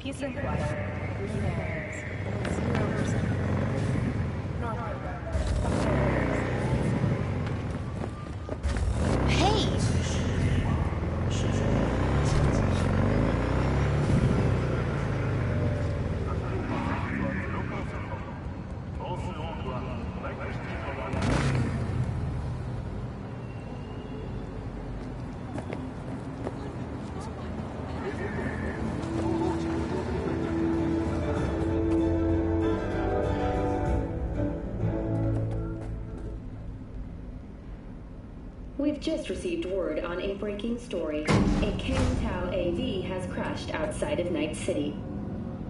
Peace and quiet. 0%. Hey! We've just received word on a breaking story. A Kangtao AV has crashed outside of Night City.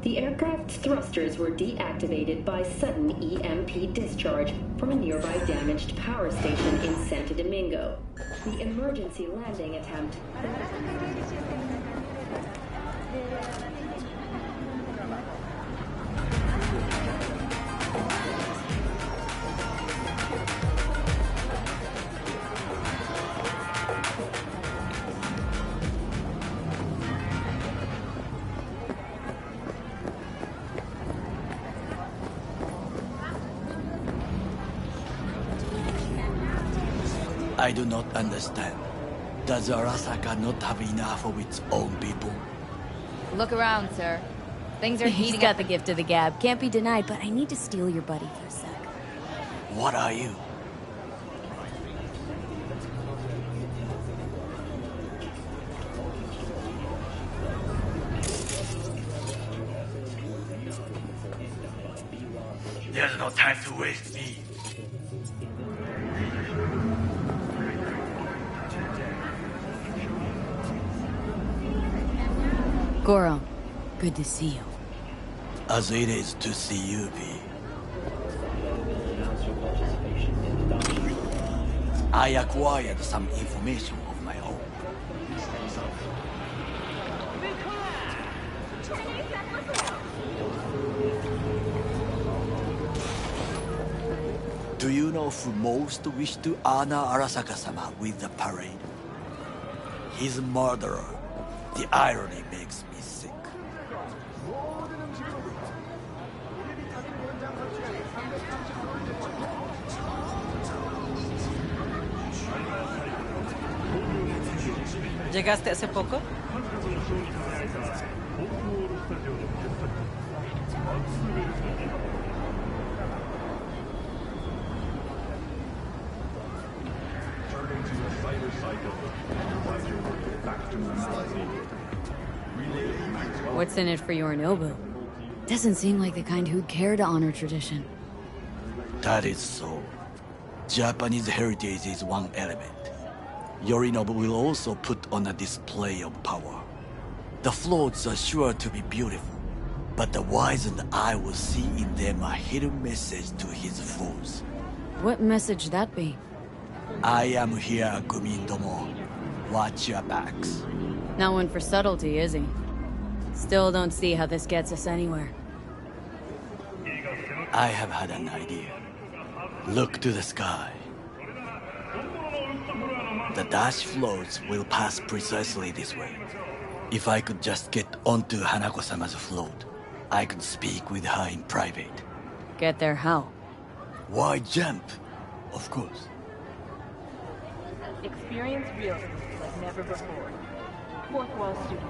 The aircraft's thrusters were deactivated by sudden EMP discharge from a nearby damaged power station in Santo Domingo. The emergency landing attempt... I do not understand. Does Arasaka not have enough of its own people? Look around, sir. Things are heating up. He's got the gift of the gab. Can't be denied, but I need to steal your buddy for a sec. What are you? There's no time to waste me. Goro, good to see you. As it is to see you, V. I acquired some information of my own. Do you know who most wished to honor Arasaka-sama with the parade? His murderer. The irony makes me sick. ¿Llegaste hace poco? What's in it for Yorinobu? Doesn't seem like the kind who'd care to honor tradition. That is so. Japanese heritage is one element. Yorinobu will also put on a display of power. The floats are sure to be beautiful, but the wizened eye will see in them a hidden message to his foes. What message that be? I am here, Gumindomo. Watch your backs. Not one for subtlety, is he? Still don't see how this gets us anywhere. I have had an idea. Look to the sky. The dash floats will pass precisely this way. If I could just get onto Hanako-sama's float, I could speak with her in private. Get there how? Why jump? Of course. Experience realism like never before. Fourth wall student.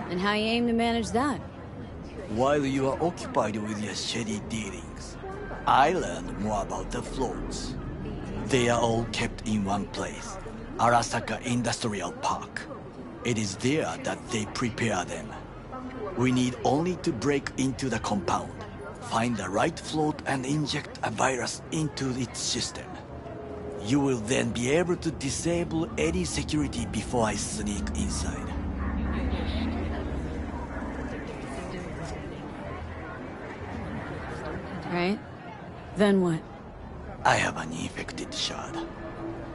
And how you aim to manage that? While you are occupied with your shady dealings, I learned more about the floats. They are all kept in one place, Arasaka Industrial Park. It is there that they prepare them. We need only to break into the compound, find the right float and inject a virus into its system. You will then be able to disable any security before I sneak inside. Right? Then what? I have an infected shard.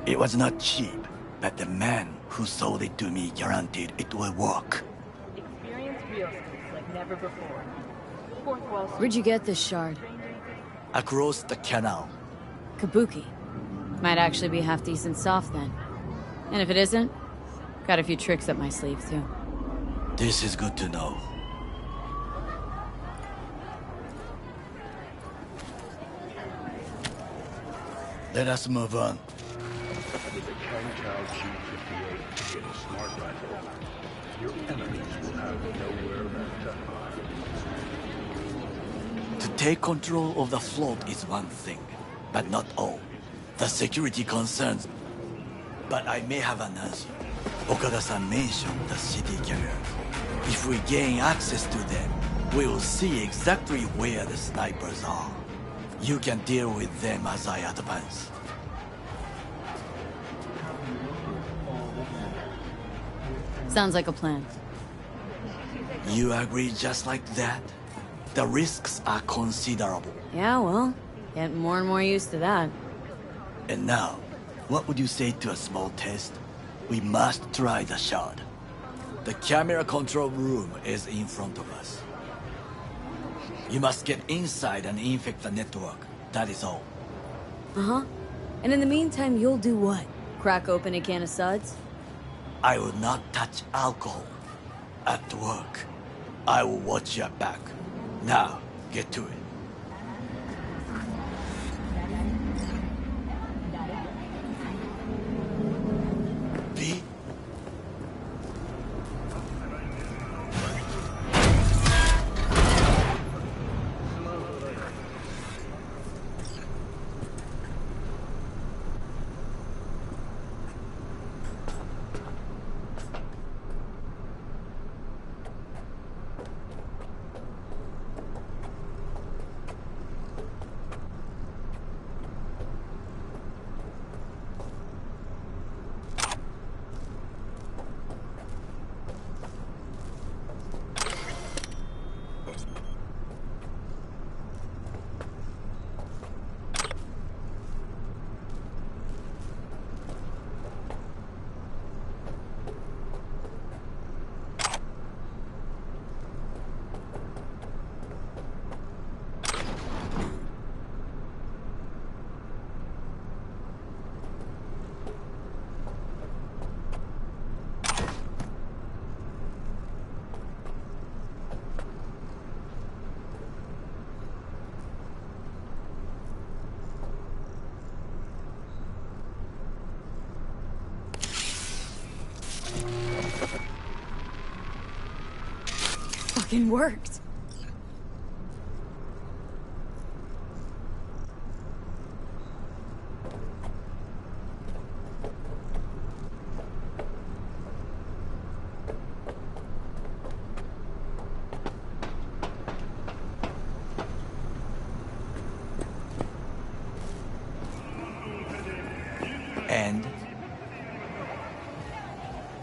It was not cheap, but the man who sold it to me guaranteed it will work. Experience realism like never before. Fourth wall student. Where'd you get this shard? Across the canal. Kabuki. Might actually be half decent soft then. And if it isn't, got a few tricks up my sleeve too. This is good to know. Let us move on. With the Kangtao G58 to get a smart rifle, your enemies will have nowhere left to hide. To take control of the float is one thing, but not all. The security concerns. But I may have an answer. Okada-san mentioned the city cameras. If we gain access to them, we will see exactly where the snipers are. You can deal with them as I advance. Sounds like a plan. You agree just like that? The risks are considerable. Yeah, well, getting more and more used to that. And now, what would you say to a small test? We must try the shard. The camera control room is in front of us. You must get inside and infect the network. That is all. Uh-huh. And in the meantime, you'll do what? Crack open a can of suds? I will not touch alcohol. At work, I will watch your back. Now, get to it. V? Fucking worked. And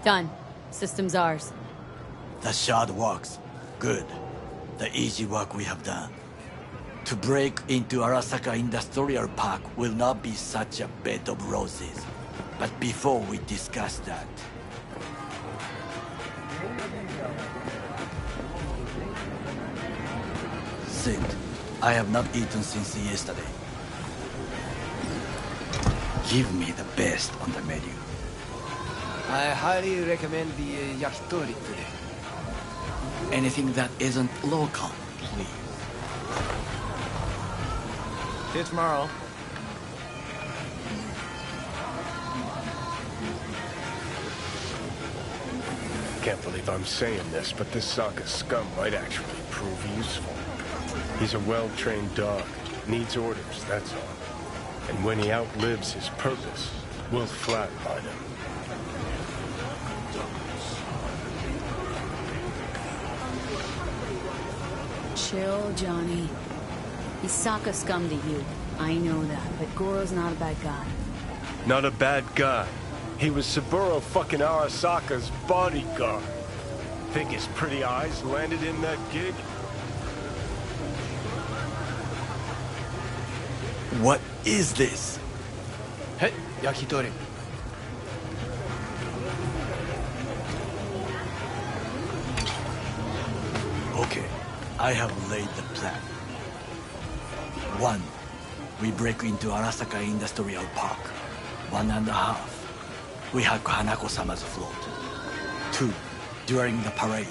Done. System's ours. the shard works. Good. The easy work we have done. To break into Arasaka Industrial Park will not be such a bed of roses. But before we discuss that... Sint, I have not eaten since yesterday. Give me the best on the menu. I highly recommend the yakitori today. Anything that isn't local, please. See you tomorrow. Can't believe I'm saying this, but this Sokka scum might actually prove useful. He's a well-trained dog. Needs orders, that's all. And when he outlives his purpose, we'll flatline him. Chill, Johnny. He's Sokka scum to you. I know that, but Goro's not a bad guy. Not a bad guy. He was Saburo fucking Arasaka's bodyguard. Think his pretty eyes landed in that gig? What is this? Hey, yakitori. Okay, I have laid the plan. 1. We break into Arasaka Industrial Park. 1.5. We hack Hanako-sama's float. 2. During the parade,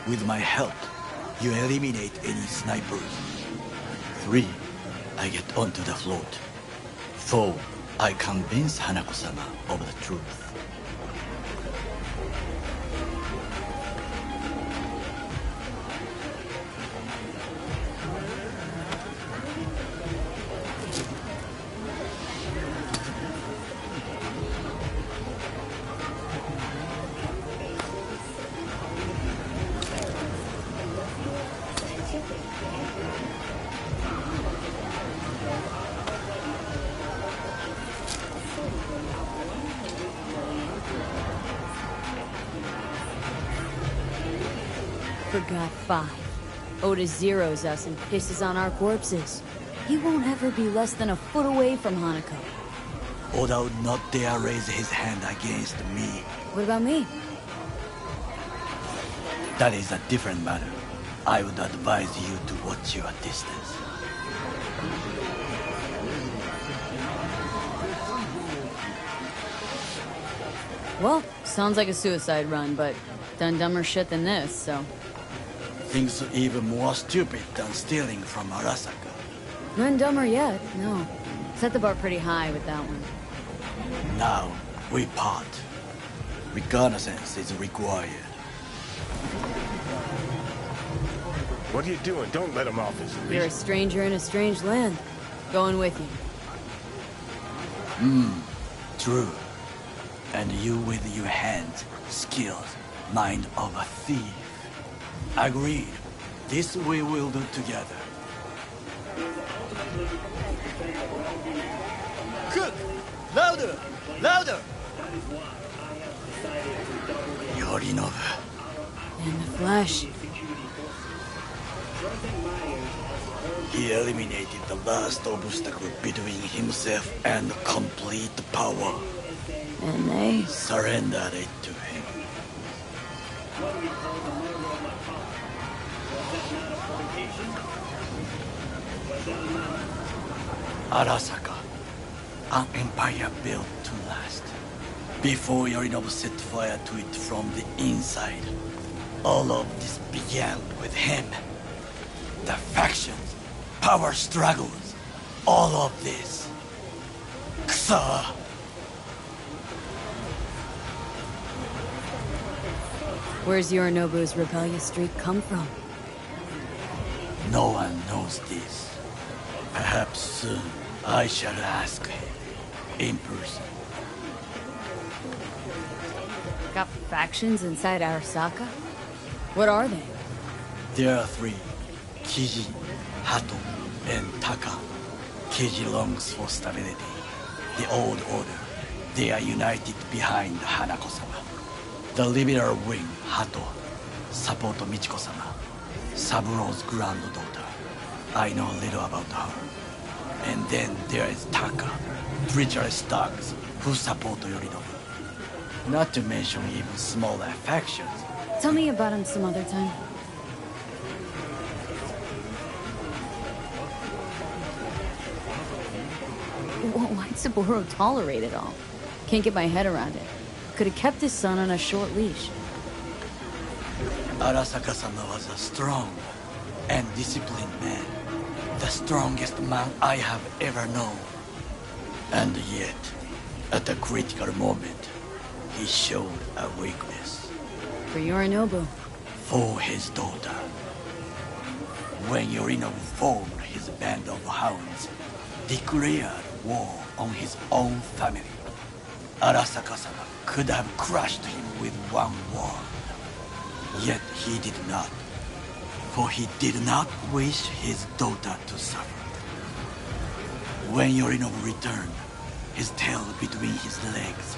with my help, you eliminate any snipers. 3. I get onto the float. 4. I convince Hanako-sama of the truth. Forgot 5. Oda zeroes us and pisses on our corpses. He won't ever be less than a foot away from Hanako. Oda would not dare raise his hand against me. What about me? That is a different matter. I would advise you to watch your distance. Well, sounds like a suicide run, but done dumber shit than this, so... Things even more stupid than stealing from Arasaka. None dumber yet, no. Set the bar pretty high with that one. Now, we part. Reconnaissance is required. What are you doing? Don't let him off his leash. You're a stranger in a strange land. Going with you. True. And you with your hands, skills, mind of a thief. Agreed. This we will do together. Cook! Louder! Louder! Yorinobu. In the flesh. He eliminated the last obstacle between himself and complete power. And they... Surrendered it to him. Arasaka, an empire built to last. Before Yorinobu set fire to it from the inside, all of this began with him. The factions, power struggles, all of this. Kusa! Where's Yorinobu's rebellious streak come from? No one knows this. Perhaps soon I shall ask him in person. Got factions inside Arasaka? What are they? There are 3. Kiji, Hato, and Taka. Kiji longs for stability. The old order. They are united behind Hanako-sama. The liberal wing, Hato, support Michiko-sama, Saburo's granddaughter. I know little about her. And then there is Taka, treacherous Starks, who support Yorinobu. Not to mention even smaller factions. Tell me about him some other time. Why'd Saburo tolerate it all? Can't get my head around it. Could have kept his son on a short leash. Arasaka-sama was a strong and disciplined man. The strongest man I have ever known. And yet, at a critical moment, he showed a weakness. For Yorinobu. For his daughter. When Yorinobu formed his band of hounds, declared war on his own family, Arasaka-sama could have crushed him with one word. Yet he did not, for he did not wish his daughter to suffer. When Yorinobu returned, his tail between his legs,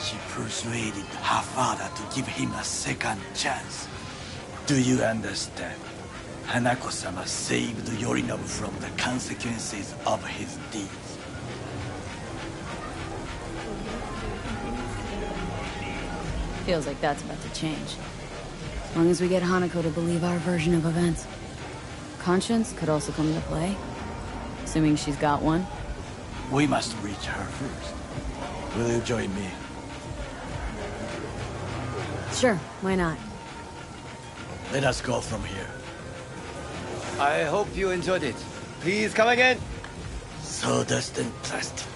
she persuaded her father to give him a second chance. Do you understand? Hanako-sama saved Yorinobu from the consequences of his deeds. Feels like that's about to change. As long as we get Hanako to believe our version of events. Conscience could also come into play. Assuming she's got one. We must reach her first. Will you join me? Sure, why not? Let us go from here. I hope you enjoyed it. Please come again. Sawdust and plastic.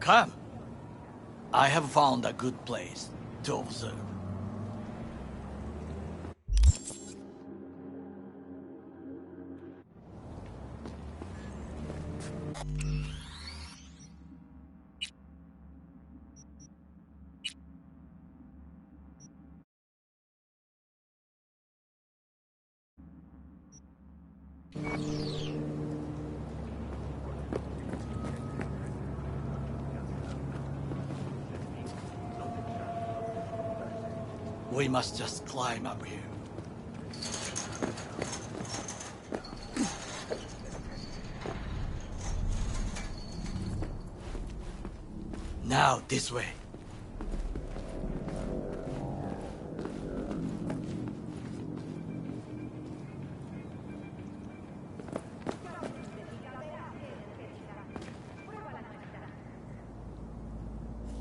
Come. I have found a good place to observe. We must just climb up here. Now, this way.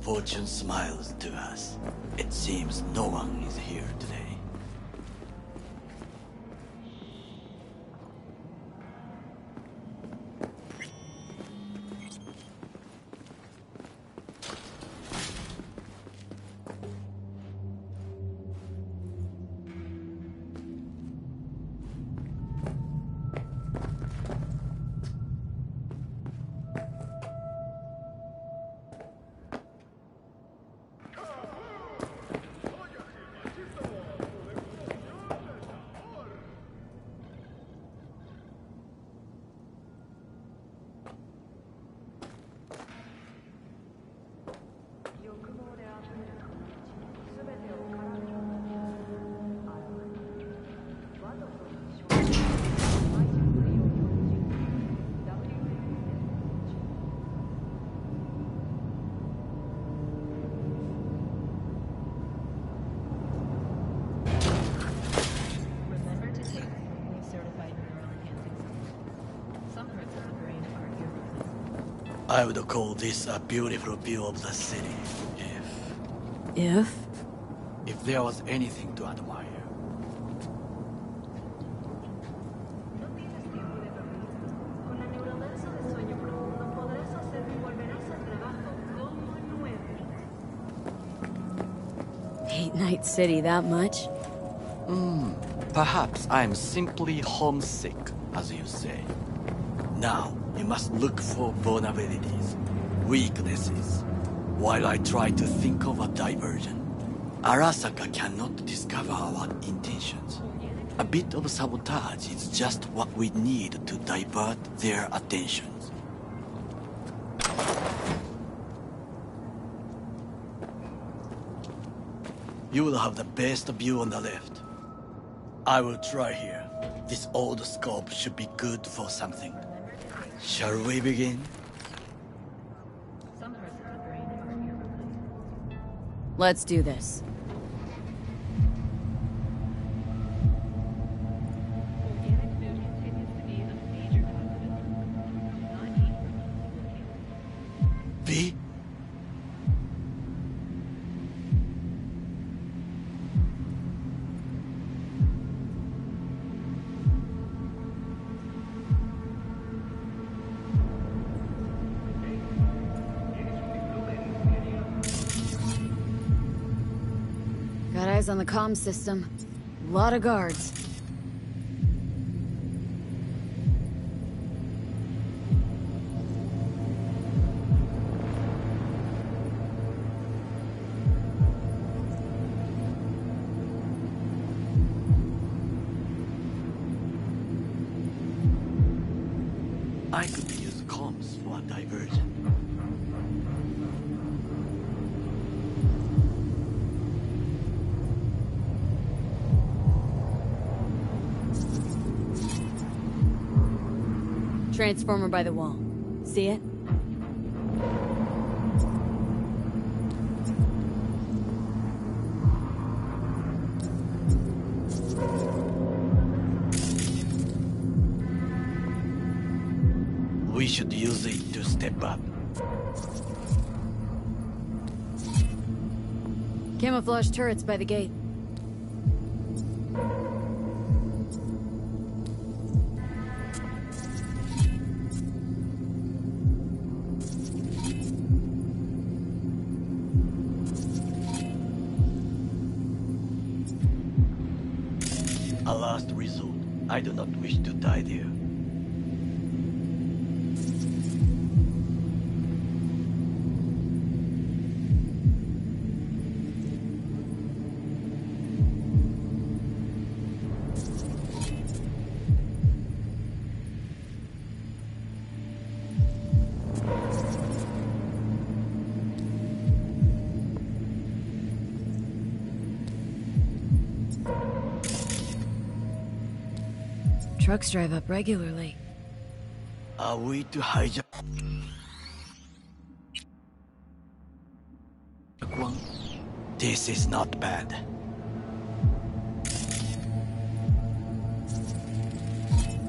Fortune smiles to us. It seems no one is here today. I would call this a beautiful view of the city, if If? If there was anything to admire. No tienes tiempo de dormir. Con la neurodanza de sueño profundo podrás hacerlo y volverás al trabajo como nuevo. Hate Night City that much? Perhaps I'm simply homesick, as you say. Now, you must look for vulnerabilities, weaknesses, while I try to think of a diversion. Arasaka cannot discover our intentions. A bit of sabotage is just what we need to divert their attentions. You will have the best view on the left. I will try here. This old scope should be good for something. Shall we begin? Some parts of the brain are irreplaceable. Let's do this. Organic food continues to be a major cause of illness. Do not eat from V? Got eyes on the comm system. A lot of guards. I could use comms for a diversion. Transformer by the wall. See it? We should use it to step up. Camouflage turrets by the gate. A last resort. I do not wish to die there. Trucks drive up regularly. Are we to hijack one? This is not bad.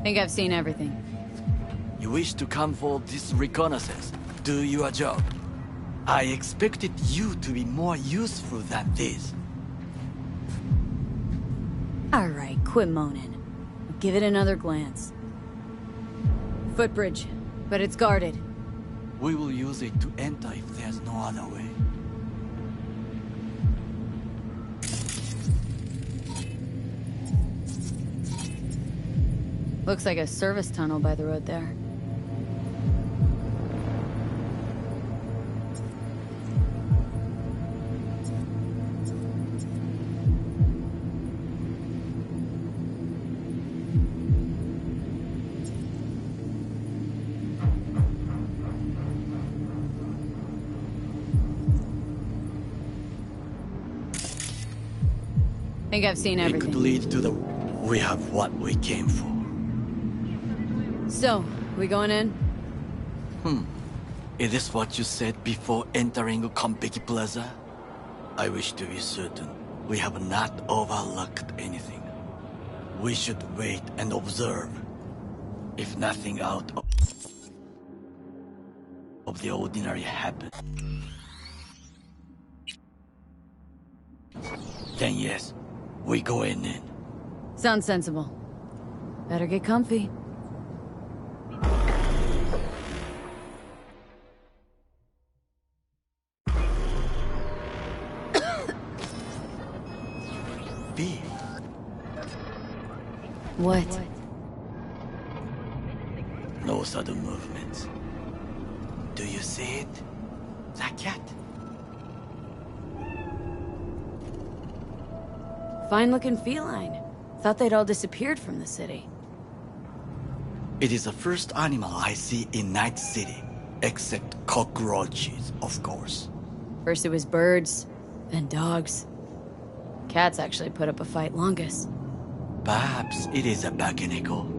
Think I've seen everything. You wish to come for this reconnaissance? Do your job. I expected you to be more useful than this. Alright, quit moaning. Give it another glance. Footbridge, but it's guarded. We will use it to enter if there's no other way. Looks like a service tunnel by the road there. Think I've seen It everything. could lead to the... We have what we came for. So, we going in? Is this what you said before entering Konpeki Plaza? I wish to be certain we have not overlooked anything. We should wait and observe. If nothing out of the ordinary happens. Then yes, we going in. Sounds sensible. Better get comfy. B. What? No sudden movements. Do you see it? That cat? Fine-looking feline. Thought they'd all disappeared from the city. It is the first animal I see in Night City, except cockroaches, of course. First it was birds, then dogs. Cats actually put up a fight longest. Perhaps it is a Bakeneko.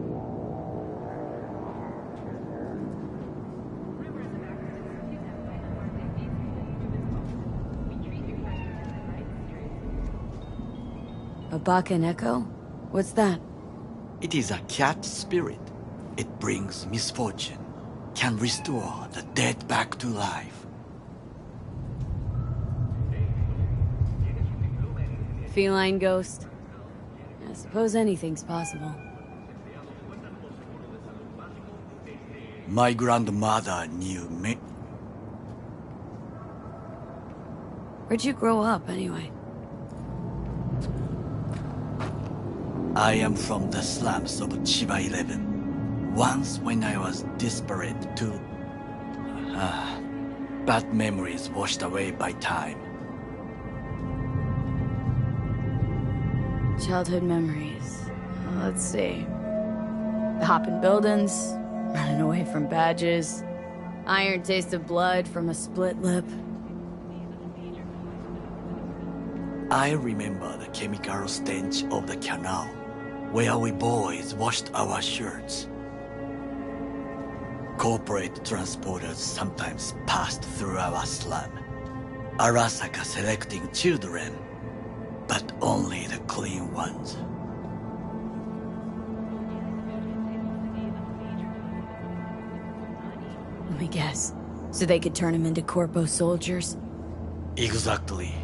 A Bakeneko? What's that? It is a cat spirit. It brings misfortune, can restore the dead back to life. Feline ghost? I suppose anything's possible. My grandmother knew me. Where'd you grow up, anyway? I am from the slums of Chiba 11. Once when I was desperate to... bad memories washed away by time. Childhood memories. Let's see. Hopping buildings, running away from badges, iron taste of blood from a split lip. I remember the chemical stench of the canal, where we boys washed our shirts. Corporate transporters sometimes passed through our slum. Arasaka selecting children, but only the clean ones. Let me guess. So they could turn him into corpo soldiers? Exactly.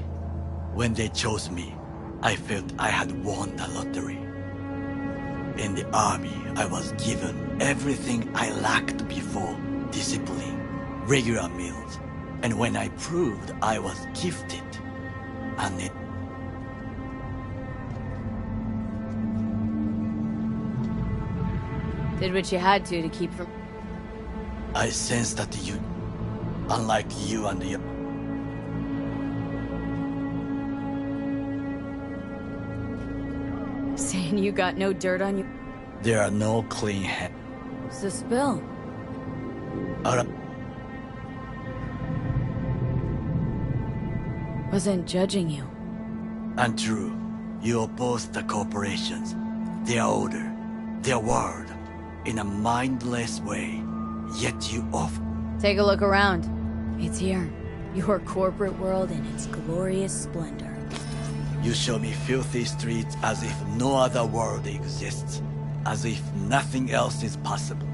When they chose me, I felt I had won the lottery. In the army, I was given everything I lacked before: discipline, regular meals, and when I proved I was gifted, and it... Did what you had to keep from... I sense that you, unlike you and your... Saying you got no dirt on you? There are no clean hands. What's the spill? Wasn't judging you. Untrue. You oppose the corporations, their order, their word, in a mindless way. Yet you offer... Take a look around. It's here. Your corporate world in its glorious splendor. You show me filthy streets as if no other world exists, as if nothing else is possible.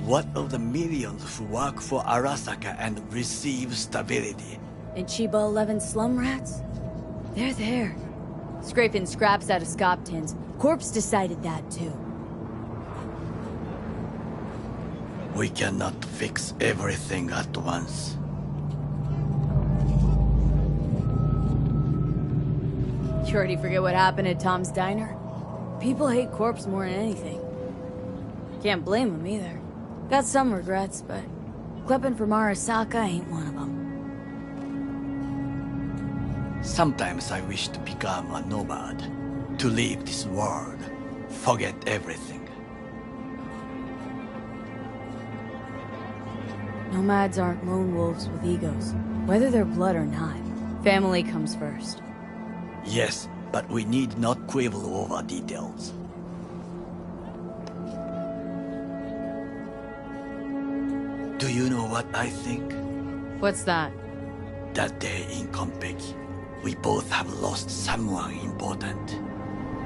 What of the millions who work for Arasaka and receive stability? And Chiba 11 slum rats? They're there. Scraping scraps out of scop tins. Corpse decided that too. We cannot fix everything at once. You already forget what happened at Tom's Diner? People hate Corpse more than anything. Can't blame them either. Got some regrets, but clipping from Arasaka ain't one of them. Sometimes I wish to become a nomad, to leave this world, forget everything. Nomads aren't lone wolves with egos, whether they're blood or not. Family comes first. Yes, but we need not quibble over details. Do you know what I think? What's that? That day in Konpeki, we both have lost someone important.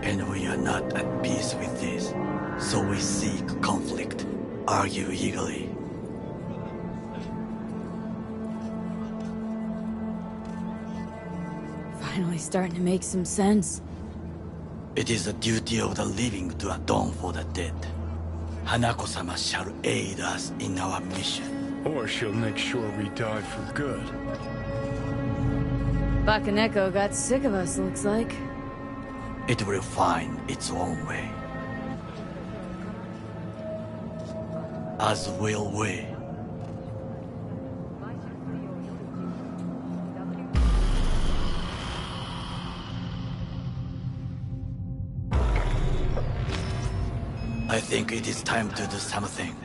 And we are not at peace with this. So we seek conflict, argue eagerly. Finally starting to make some sense. It is the duty of the living to atone for the dead. Hanako-sama shall aid us in our mission. Or she'll make sure we die for good. Bakaneko got sick of us, looks like. It will find its own way. As will we. I think it is time to do something.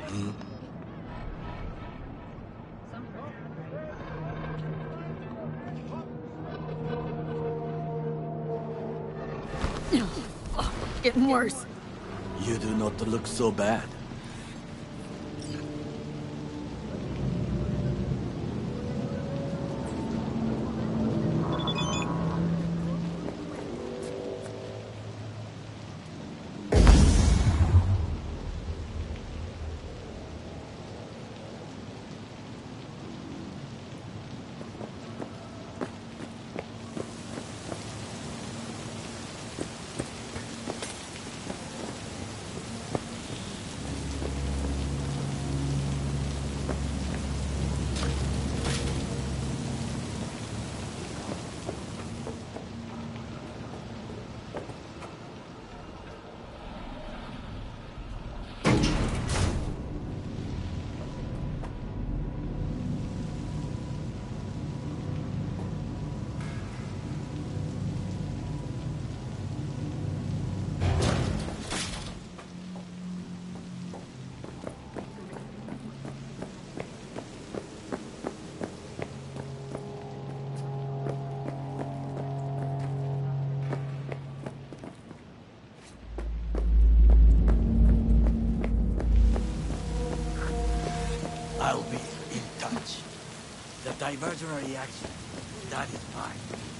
Getting worse. You do not look so bad. I'll be in touch. The diversionary reaction, that is fine.